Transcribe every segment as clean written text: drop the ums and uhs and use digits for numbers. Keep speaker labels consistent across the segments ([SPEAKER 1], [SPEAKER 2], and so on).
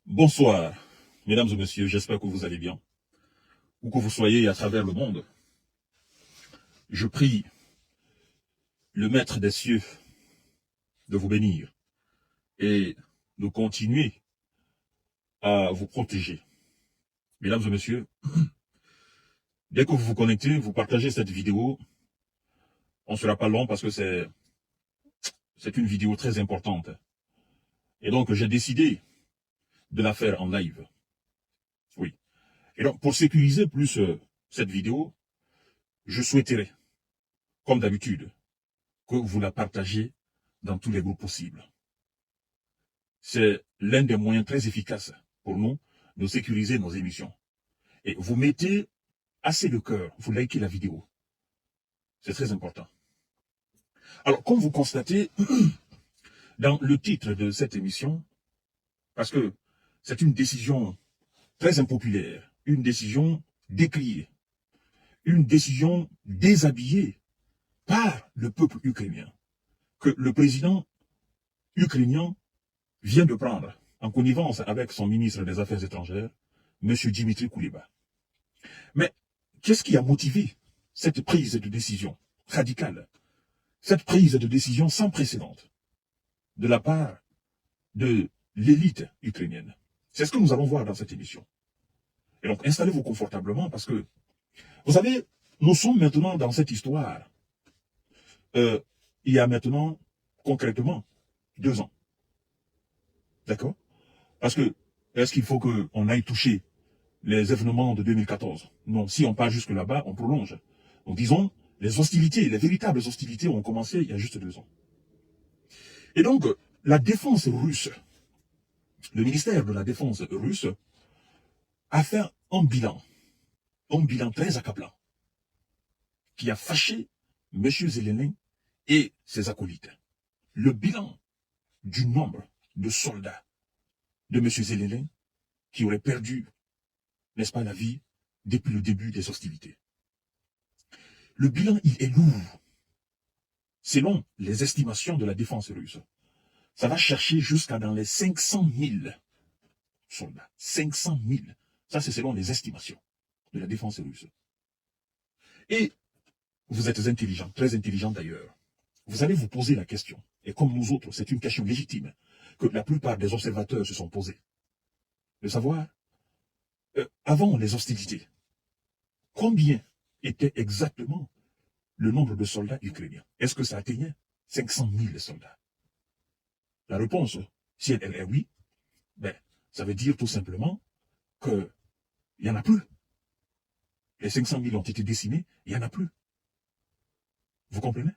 [SPEAKER 1] Bonsoir, mesdames et messieurs, j'espère que vous allez bien, où que vous soyez à travers le monde. Je prie le Maître des cieux de vous bénir et de continuer à vous protéger. Mesdames et messieurs, dès que vous vous connectez, vous partagez cette vidéo. On ne sera pas long parce que c'est une vidéo très importante. Et donc, j'ai décidé de la faire en live. Oui. Et donc, pour sécuriser plus cette vidéo, je souhaiterais, comme d'habitude, que vous la partagez dans tous les groupes possibles. C'est l'un des moyens très efficaces pour nous de sécuriser nos émissions. Et vous mettez assez de cœur, vous likez la vidéo. C'est très important. Alors, comme vous constatez, dans le titre de cette émission, parce que c'est une décision très impopulaire, une décision décriée, une décision déshabillée par le peuple ukrainien, que le président ukrainien vient de prendre en connivence avec son ministre des Affaires étrangères, M. Dimitri Kuleba. Mais qu'est-ce qui a motivé cette prise de décision radicale, cette prise de décision sans précédent de la part de l'élite ukrainienne? C'est ce que nous allons voir dans cette émission. Et donc, installez-vous confortablement parce que, vous savez, nous sommes maintenant dans cette histoire, il y a maintenant, concrètement, 2 ans. D'accord? Parce que, est-ce qu'il faut qu'on aille toucher les événements de 2014? Non, si on part jusque là-bas, on prolonge. Donc disons, les hostilités, les véritables hostilités ont commencé il y a juste 2 ans. Et donc, la défense russe, le ministère de la Défense russe, a fait un bilan très accablant, qui a fâché M. Zelensky et ses acolytes. Le bilan du nombre de soldats de M. Zelensky qui auraient perdu, n'est-ce pas, la vie depuis le début des hostilités. Le bilan, il est lourd. Selon les estimations de la défense russe, ça va chercher jusqu'à dans les 500 000 soldats. 500 000. Ça, c'est selon les estimations de la défense russe. Et vous êtes intelligent, très intelligent d'ailleurs. Vous allez vous poser la question, et comme nous autres, c'est une question légitime, que la plupart des observateurs se sont posés. De savoir, avant les hostilités, combien était exactement le nombre de soldats ukrainiens? Est-ce que ça atteignait 500 000 soldats? La réponse, si elle est oui, ben, ça veut dire tout simplement qu'il n'y en a plus. Les 500 000 ont été décimés, il n'y en a plus. Vous comprenez?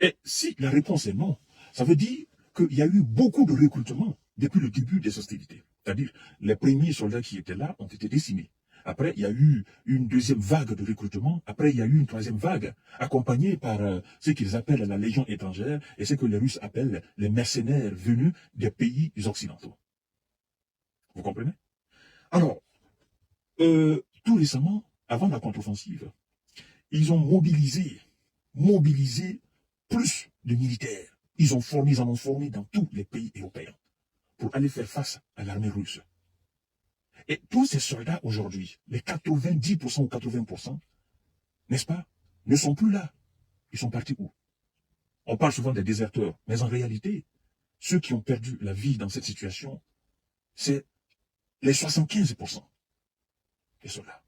[SPEAKER 1] Et si la réponse est non, ça veut dire qu'il y a eu beaucoup de recrutement depuis le début des hostilités. C'est-à-dire, les premiers soldats qui étaient là ont été décimés. Après, il y a eu une deuxième vague de recrutement. Après, il y a eu une troisième vague, accompagnée par ce qu'ils appellent la Légion étrangère et ce que les Russes appellent les mercenaires venus des pays occidentaux. Vous comprenez? Alors, tout récemment, avant la contre-offensive, ils ont mobilisé plus de militaires. Ils en ont formé dans tous les pays européens pour aller faire face à l'armée russe. Et tous ces soldats aujourd'hui, les 90% ou 80%, n'est-ce pas, ne sont plus là. Ils sont partis où? On parle souvent des déserteurs, mais en réalité, ceux qui ont perdu la vie dans cette situation, c'est les 75% des soldats.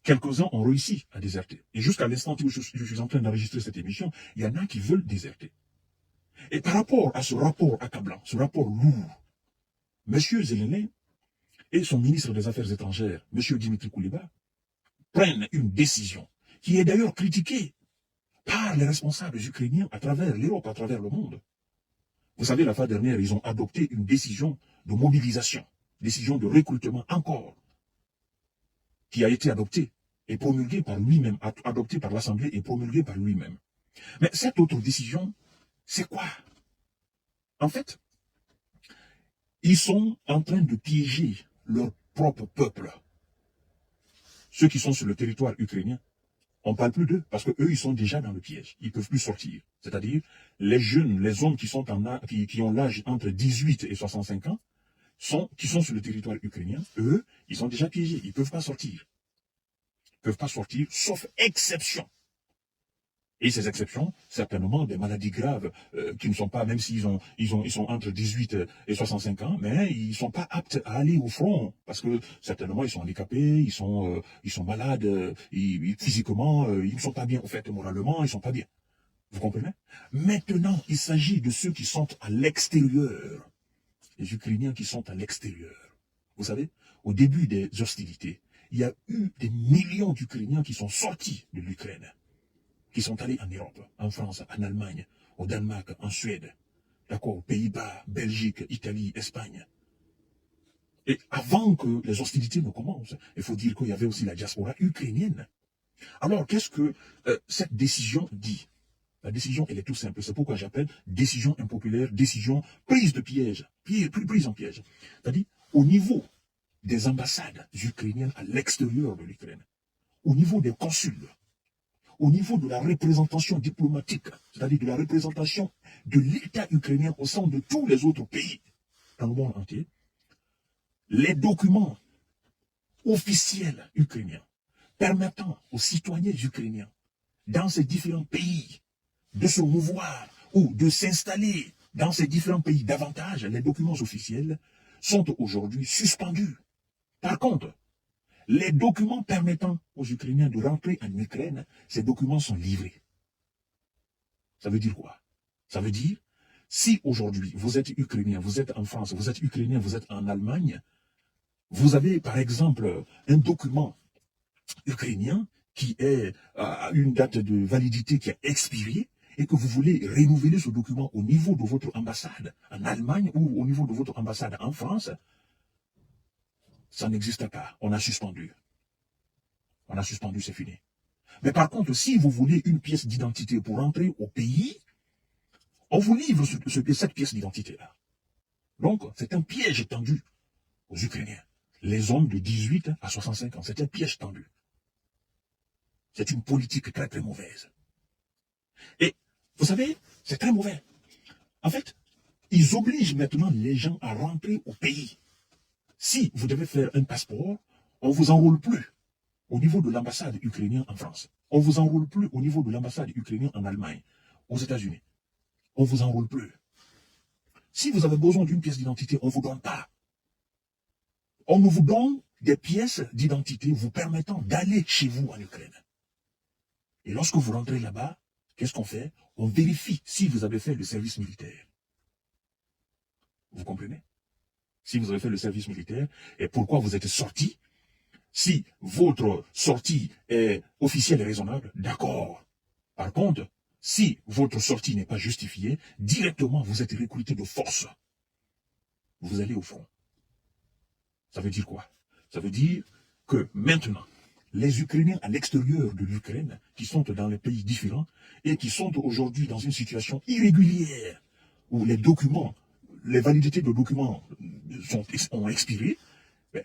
[SPEAKER 1] Quelques-uns ont réussi à déserter. Et jusqu'à l'instant où je suis en train d'enregistrer cette émission, il y en a qui veulent déserter. Et par rapport à ce rapport accablant, ce rapport lourd, M. Zelensky et son ministre des Affaires étrangères, M. Dimitri Kuleba, prennent une décision qui est d'ailleurs critiquée par les responsables ukrainiens à travers l'Europe, à travers le monde. Vous savez, la fois dernière, ils ont adopté une décision de mobilisation, décision de recrutement encore, qui a été adoptée et promulguée par lui-même, adoptée par l'Assemblée et promulguée par lui-même. Mais cette autre décision, c'est quoi? En fait, ils sont en train de piéger leur propre peuple. Ceux qui sont sur le territoire ukrainien, on ne parle plus d'eux, parce qu'eux, ils sont déjà dans le piège. Ils ne peuvent plus sortir. C'est-à-dire, les jeunes, les hommes qui ont l'âge entre 18 et 65 ans, qui sont sur le territoire ukrainien, eux, ils sont déjà piégés. Ils ne peuvent pas sortir. Ils ne peuvent pas sortir, sauf exception. Et ces exceptions, certainement des maladies graves qui ne sont pas, même s'ils ils sont entre 18 et 65 ans, mais ils ne sont pas aptes à aller au front parce que certainement ils sont handicapés, ils sont malades, physiquement, ils ne sont pas bien, en fait, moralement, ils ne sont pas bien. Vous comprenez? Maintenant, il s'agit de ceux qui sont à l'extérieur, les Ukrainiens qui sont à l'extérieur. Vous savez, au début des hostilités, il y a eu des millions d'Ukrainiens qui sont sortis de l'Ukraine, qui sont allés en Europe, en France, en Allemagne, au Danemark, en Suède, d'accord, aux Pays-Bas, Belgique, Italie, Espagne. Et avant que les hostilités ne commencent, il faut dire qu'il y avait aussi la diaspora ukrainienne. Alors, qu'est-ce que cette décision dit? La décision, elle est tout simple. C'est pourquoi j'appelle décision impopulaire, décision prise de piège, prise en piège. C'est-à-dire, au niveau des ambassades ukrainiennes à l'extérieur de l'Ukraine, au niveau des consuls, au niveau de la représentation diplomatique, c'est-à-dire de la représentation de l'État ukrainien au sein de tous les autres pays dans le monde entier, les documents officiels ukrainiens permettant aux citoyens ukrainiens dans ces différents pays de se mouvoir ou de s'installer dans ces différents pays davantage, les documents officiels sont aujourd'hui suspendus. Par contre, les documents permettant aux Ukrainiens de rentrer en Ukraine, ces documents sont livrés. Ça veut dire quoi? Ça veut dire, si aujourd'hui vous êtes Ukrainien, vous êtes en France, vous êtes Ukrainien, vous êtes en Allemagne, vous avez par exemple un document ukrainien qui est à une date de validité qui a expiré, et que vous voulez renouveler ce document au niveau de votre ambassade en Allemagne ou au niveau de votre ambassade en France, ça n'existe pas. On a suspendu. On a suspendu, c'est fini. Mais par contre, si vous voulez une pièce d'identité pour entrer au pays, on vous livre cette pièce d'identité-là. Donc, c'est un piège tendu aux Ukrainiens. Les hommes de 18 à 65 ans, c'est un piège tendu. C'est une politique très très mauvaise. Et vous savez, c'est très mauvais. En fait, ils obligent maintenant les gens à rentrer au pays. Si vous devez faire un passeport, on ne vous enrôle plus au niveau de l'ambassade ukrainienne en France. On ne vous enrôle plus au niveau de l'ambassade ukrainienne en Allemagne, aux États-Unis. On ne vous enrôle plus. Si vous avez besoin d'une pièce d'identité, on ne vous donne pas. On vous donne des pièces d'identité vous permettant d'aller chez vous en Ukraine. Et lorsque vous rentrez là-bas, qu'est-ce qu'on fait? On vérifie si vous avez fait le service militaire. Vous comprenez? Si vous avez fait le service militaire et pourquoi vous êtes sorti, si votre sortie est officielle et raisonnable, d'accord. Par contre, si votre sortie n'est pas justifiée, directement vous êtes recruté de force. Vous allez au front. Ça veut dire quoi? Ça veut dire que maintenant, les Ukrainiens à l'extérieur de l'Ukraine, qui sont dans les pays différents et qui sont aujourd'hui dans une situation irrégulière, où les documents, les validités de documents ont expiré,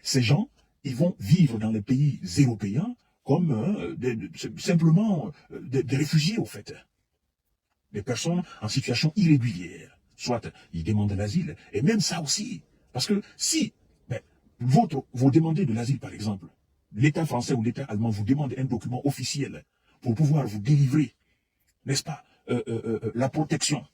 [SPEAKER 1] ces gens, ils vont vivre dans les pays européens comme simplement des réfugiés, au fait. Des personnes en situation irrégulière. Soit ils demandent l'asile, et même ça aussi. Parce que si vous demandez de l'asile, par exemple, l'État français ou l'État allemand vous demande un document officiel pour pouvoir vous délivrer, n'est-ce pas, la protection.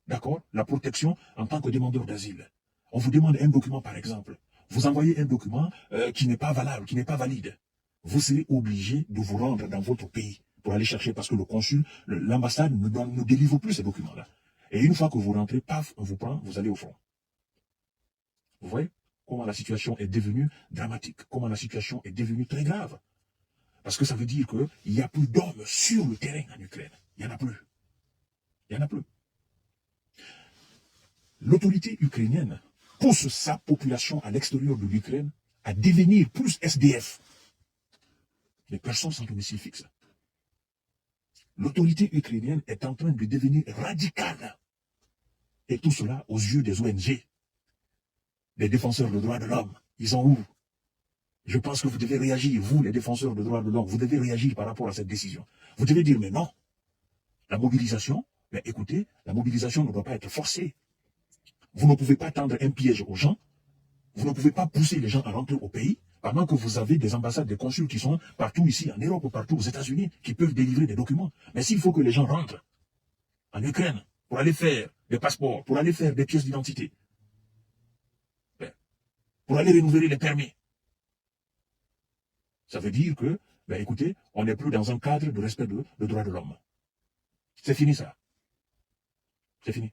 [SPEAKER 1] D'accord? La protection en tant que demandeur d'asile. On vous demande un document, par exemple. Vous envoyez un document qui n'est pas valable, qui n'est pas valide. Vous serez obligé de vous rendre dans votre pays pour aller chercher, parce que le consul, l'ambassade ne délivre plus ces documents-là. Et une fois que vous rentrez, paf, on vous prend, vous allez au front. Vous voyez comment la situation est devenue dramatique, comment la situation est devenue très grave. Parce que ça veut dire qu'il n'y a plus d'hommes sur le terrain en Ukraine. Il n'y en a plus. Il n'y en a plus. L'autorité ukrainienne pousse sa population à l'extérieur de l'Ukraine à devenir plus SDF. Les personnes sans domicile fixe. L'autorité ukrainienne est en train de devenir radicale. Et tout cela aux yeux des ONG, des défenseurs des droits de l'homme. Ils sont où? Je pense que vous devez réagir, vous, les défenseurs des droits de l'homme, vous devez réagir par rapport à cette décision. Vous devez dire, mais non, la mobilisation, mais écoutez, la mobilisation ne doit pas être forcée. Vous ne pouvez pas tendre un piège aux gens. Vous ne pouvez pas pousser les gens à rentrer au pays, pendant que vous avez des ambassades, des consuls qui sont partout ici, en Europe ou partout aux États-Unis, qui peuvent délivrer des documents. Mais s'il faut que les gens rentrent en Ukraine pour aller faire des passeports, pour aller faire des pièces d'identité, pour aller renouveler les permis, ça veut dire que, écoutez, on n'est plus dans un cadre de respect des droits de l'homme. C'est fini ça. C'est fini.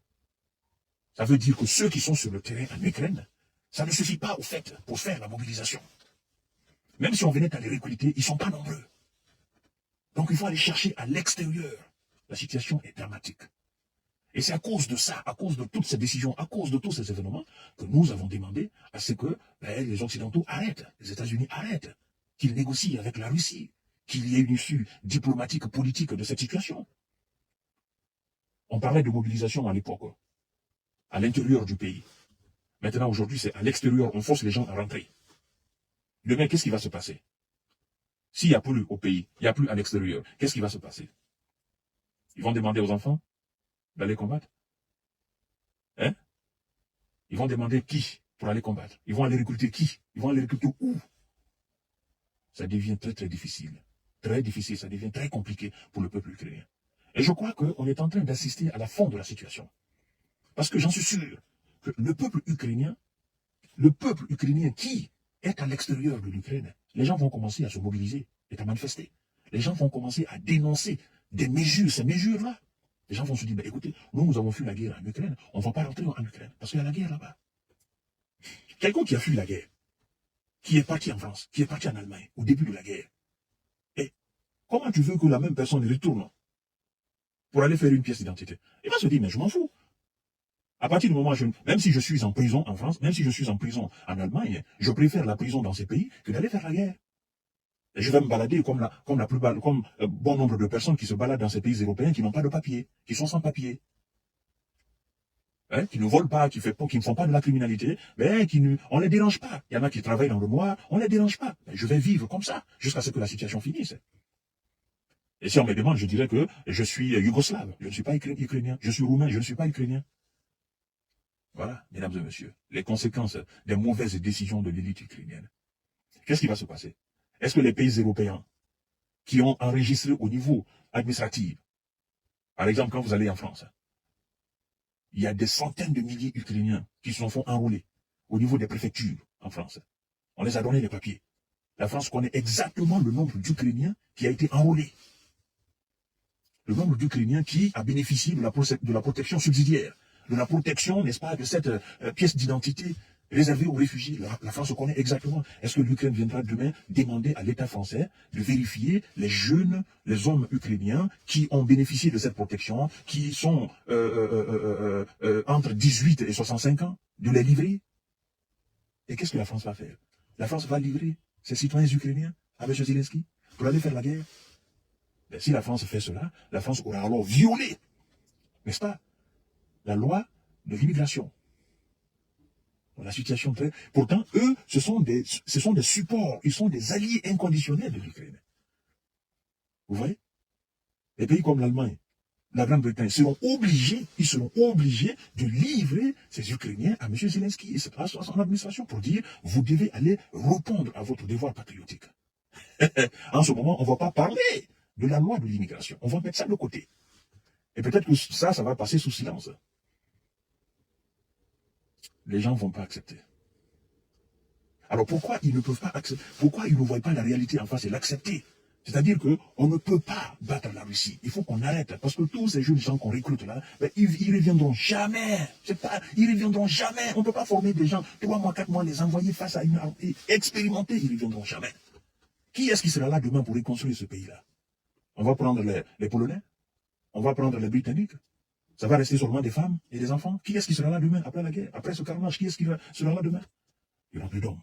[SPEAKER 1] Ça veut dire que ceux qui sont sur le terrain en Ukraine, ça ne suffit pas au fait pour faire la mobilisation. Même si on venait à les recruter, ils ne sont pas nombreux. Donc il faut aller chercher à l'extérieur. La situation est dramatique. Et c'est à cause de ça, à cause de toutes ces décisions, à cause de tous ces événements, que nous avons demandé à ce que les Occidentaux arrêtent, les États-Unis arrêtent, qu'ils négocient avec la Russie, qu'il y ait une issue diplomatique, politique de cette situation. On parlait de mobilisation à l'époque, à l'intérieur du pays. Maintenant, aujourd'hui, c'est à l'extérieur, on force les gens à rentrer. Demain, qu'est-ce qui va se passer? S'il n'y a plus au pays, il n'y a plus à l'extérieur, qu'est-ce qui va se passer? Ils vont demander aux enfants d'aller combattre? Hein? Ils vont demander qui pour aller combattre? Ils vont aller recruter qui? Ils vont aller recruter où? Ça devient très très difficile. Très difficile, ça devient très compliqué pour le peuple ukrainien. Et je crois qu'on est en train d'assister à la fin de la situation. Parce que j'en suis sûr que le peuple ukrainien qui est à l'extérieur de l'Ukraine, les gens vont commencer à se mobiliser et à manifester. Les gens vont commencer à dénoncer des mesures, ces mesures-là. Les gens vont se dire, écoutez, nous avons fui la guerre en Ukraine, on ne va pas rentrer en Ukraine, parce qu'il y a la guerre là-bas. Quelqu'un qui a fui la guerre, qui est parti en France, qui est parti en Allemagne, au début de la guerre, et comment tu veux que la même personne retourne pour aller faire une pièce d'identité? Il va se dire, mais je m'en fous. À partir du moment où même si je suis en prison en France, même si je suis en prison en Allemagne, je préfère la prison dans ces pays que d'aller faire la guerre. Et je vais me balader comme bon nombre de personnes qui se baladent dans ces pays européens qui n'ont pas de papier, qui sont sans papier. Qui ne volent pas, qui ne font pas de la criminalité, on ne les dérange pas. Il y en a qui travaillent dans le noir, on ne les dérange pas. Je vais vivre comme ça, jusqu'à ce que la situation finisse. Et si on me demande, je dirais que je suis yougoslave, je ne suis pas ukrainien, je suis roumain, je ne suis pas ukrainien. Voilà, mesdames et messieurs, les conséquences des mauvaises décisions de l'élite ukrainienne. Qu'est-ce qui va se passer? Est-ce que les pays européens qui ont enregistré au niveau administratif, par exemple, quand vous allez en France, il y a des centaines de milliers d'Ukrainiens qui se font enrôler au niveau des préfectures en France. On les a donné les papiers. La France connaît exactement le nombre d'Ukrainiens qui a été enrôlé. Le nombre d'Ukrainiens qui a bénéficié de la protection subsidiaire, de la protection, n'est-ce pas, de cette pièce d'identité réservée aux réfugiés. La France connaît exactement. Est-ce que l'Ukraine viendra demain demander à l'État français de vérifier les jeunes, les hommes ukrainiens qui ont bénéficié de cette protection, qui sont entre 18 et 65 ans, de les livrer? Et qu'est-ce que la France va faire? La France va livrer ses citoyens ukrainiens avec Zelensky pour aller faire la guerre? Si la France fait cela, la France aura alors violé, n'est-ce pas, la loi de l'immigration. La situation très... Pourtant, eux, ce sont des supports, ils sont des alliés inconditionnels de l'Ukraine. Vous voyez? Les pays comme l'Allemagne, la Grande-Bretagne seront obligés de livrer ces Ukrainiens à M. Zelensky et à son administration pour dire, vous devez aller répondre à votre devoir patriotique. En ce moment, on ne va pas parler de la loi de l'immigration. On va mettre ça de côté. Et peut-être que ça va passer sous silence. Les gens ne vont pas accepter. Alors pourquoi ils ne peuvent pas accepter? Pourquoi ils ne voient pas la réalité en face et l'accepter? C'est-à-dire qu'on ne peut pas battre la Russie. Il faut qu'on arrête. Parce que tous ces jeunes gens qu'on recrute là, ils ne reviendront jamais. Ils ne reviendront jamais. On ne peut pas former des gens 3 mois, 4 mois, les envoyer face à une armée expérimentée. Ils ne reviendront jamais. Qui est-ce qui sera là demain pour reconstruire ce pays-là? On va prendre les Polonais? On va prendre les Britanniques? Ça va rester seulement des femmes et des enfants? Qui est-ce qui sera là demain, après la guerre? Après ce carnage, qui est-ce qui sera là demain? Il n'y aura plus d'hommes.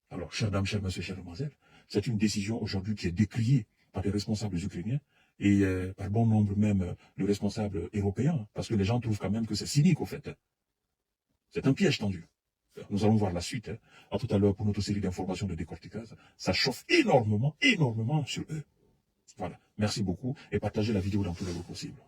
[SPEAKER 1] Alors, chères dames, chers messieurs, chères demoiselles, c'est une décision aujourd'hui qui est décriée par les responsables ukrainiens et par bon nombre même de responsables européens, parce que les gens trouvent quand même que c'est cynique au fait. C'est un piège tendu. Nous allons voir la suite. À tout à l'heure pour notre série d'informations de décortiquage. Ça chauffe énormément, énormément sur eux. Voilà. Merci beaucoup et partagez la vidéo dans tous les groupes possibles.